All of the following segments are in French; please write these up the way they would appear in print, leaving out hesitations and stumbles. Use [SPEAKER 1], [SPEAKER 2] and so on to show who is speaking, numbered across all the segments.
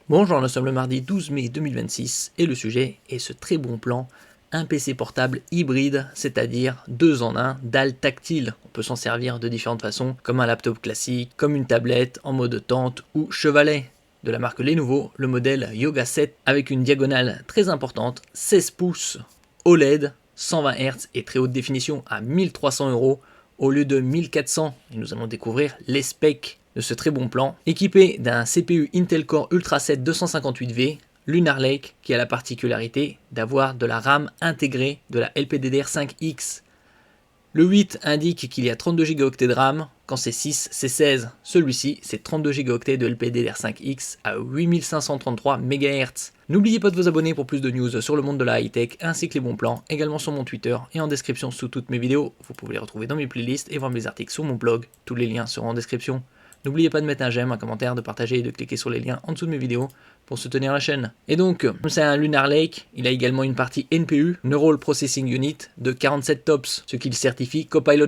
[SPEAKER 1] Bonjour, nous sommes le mardi 12 mai 2026 et le sujet est ce très bon plan, un PC portable hybride, c'est-à-dire 2 en 1, dalle tactile. On peut s'en servir de différentes façons, comme un laptop classique, comme une tablette en mode tente ou chevalet. De la marque Lenovo, le modèle Yoga 7 avec une diagonale très importante, 16 pouces, OLED, 120 Hz et très haute définition à 1300 € au lieu de 1400. Et nous allons découvrir les specs de ce très bon plan, équipé d'un CPU Intel Core Ultra 7 258V, Lunar Lake qui a la particularité d'avoir de la RAM intégrée de la LPDDR5X. Le 8 indique qu'il y a 32 Go de RAM, quand c'est 6, c'est 16. Celui-ci, c'est 32 Go de LPDDR5X à 8533 MHz. N'oubliez pas de vous abonner pour plus de news sur le monde de la high-tech ainsi que les bons plans, également sur mon Twitter et en description sous toutes mes vidéos. Vous pouvez les retrouver dans mes playlists et voir mes articles sur mon blog. Tous les liens seront en description. N'oubliez pas de mettre un j'aime, un commentaire, de partager et de cliquer sur les liens en dessous de mes vidéos pour soutenir la chaîne. Et donc, c'est un Lunar Lake, il a également une partie NPU, Neural Processing Unit, de 47 TOPS, ce qui le certifie Copilot+.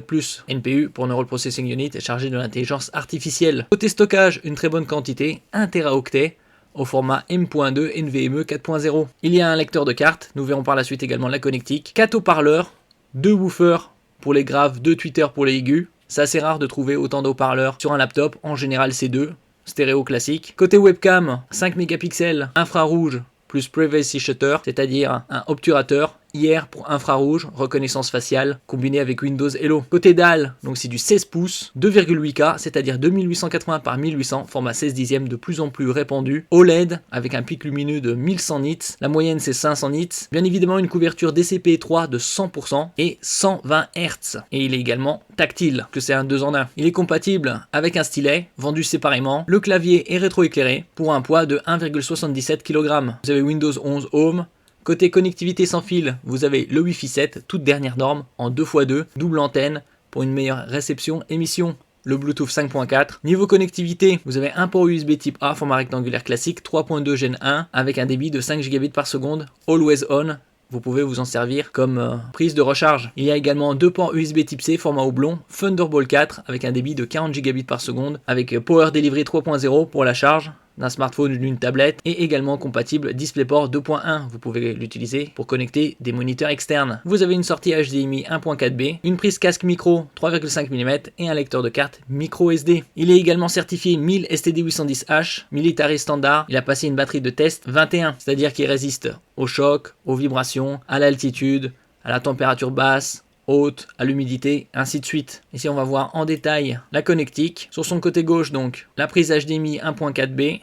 [SPEAKER 1] NPU, pour Neural Processing Unit, est chargé de l'intelligence artificielle. Côté stockage, une très bonne quantité, 1 Teraoctet, au format M.2 NVMe 4.0. Il y a un lecteur de cartes, nous verrons par la suite également la connectique, 4 haut-parleurs, 2 woofers pour les graves, 2 tweeters pour les aigus. C'est assez rare de trouver autant de haut-parleurs sur un laptop, en général c'est 2, stéréo classique. Côté webcam, 5 mégapixels, infrarouge plus privacy shutter, c'est-à-dire un obturateur, IR pour infrarouge, reconnaissance faciale, combiné avec Windows Hello. Côté dalle, donc c'est du 16 pouces, 2,8K, c'est-à-dire 2880 par 1800, format 16 dixièmes de plus en plus répandu. OLED, avec un pic lumineux de 1100 nits, la moyenne c'est 500 nits. Bien évidemment une couverture DCP3 de 100% et 120 Hz. Et il est également tactile, que c'est un 2 en 1. Il est compatible avec un stylet, vendu séparément. Le clavier est rétroéclairé, pour un poids de 1,77 kg. Vous avez Windows 11 Home. Côté connectivité sans fil, vous avez le Wi-Fi 7, toute dernière norme, en 2x2, double antenne, pour une meilleure réception émission. Le Bluetooth 5.4. Niveau connectivité, vous avez un port USB type A, format rectangulaire classique, 3.2 Gen 1, avec un débit de 5 Gb par seconde, always on. Vous pouvez vous en servir comme prise de recharge. Il y a également 2 ports USB type C, format oblong, Thunderbolt 4, avec un débit de 40 Gb par seconde, avec Power Delivery 3.0 pour la charge d'un smartphone ou d'une tablette, et également compatible DisplayPort 2.1. Vous pouvez l'utiliser pour connecter des moniteurs externes. Vous avez une sortie HDMI 1.4b, une prise casque micro 3,5 mm et un lecteur de carte micro SD. Il est également certifié 1000 STD810H, military standard. Il a passé une batterie de test 21, c'est-à-dire qu'il résiste au choc, aux vibrations, à l'altitude, à la température basse, haute, à l'humidité, ainsi de suite. Ici on va voir en détail la connectique. Sur son côté gauche donc, la prise HDMI 1.4b,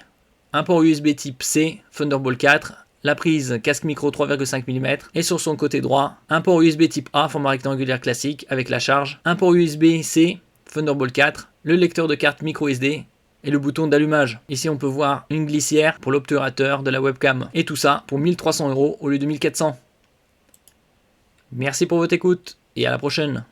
[SPEAKER 1] un port USB type C, Thunderbolt 4, la prise casque micro 3,5 mm, et sur son côté droit, un port USB type A, format rectangulaire classique, avec la charge, un port USB C, Thunderbolt 4, le lecteur de carte micro SD, et le bouton d'allumage. Ici on peut voir une glissière pour l'obturateur de la webcam. Et tout ça pour 1300 € au lieu de 1400. Merci pour votre écoute et à la prochaine.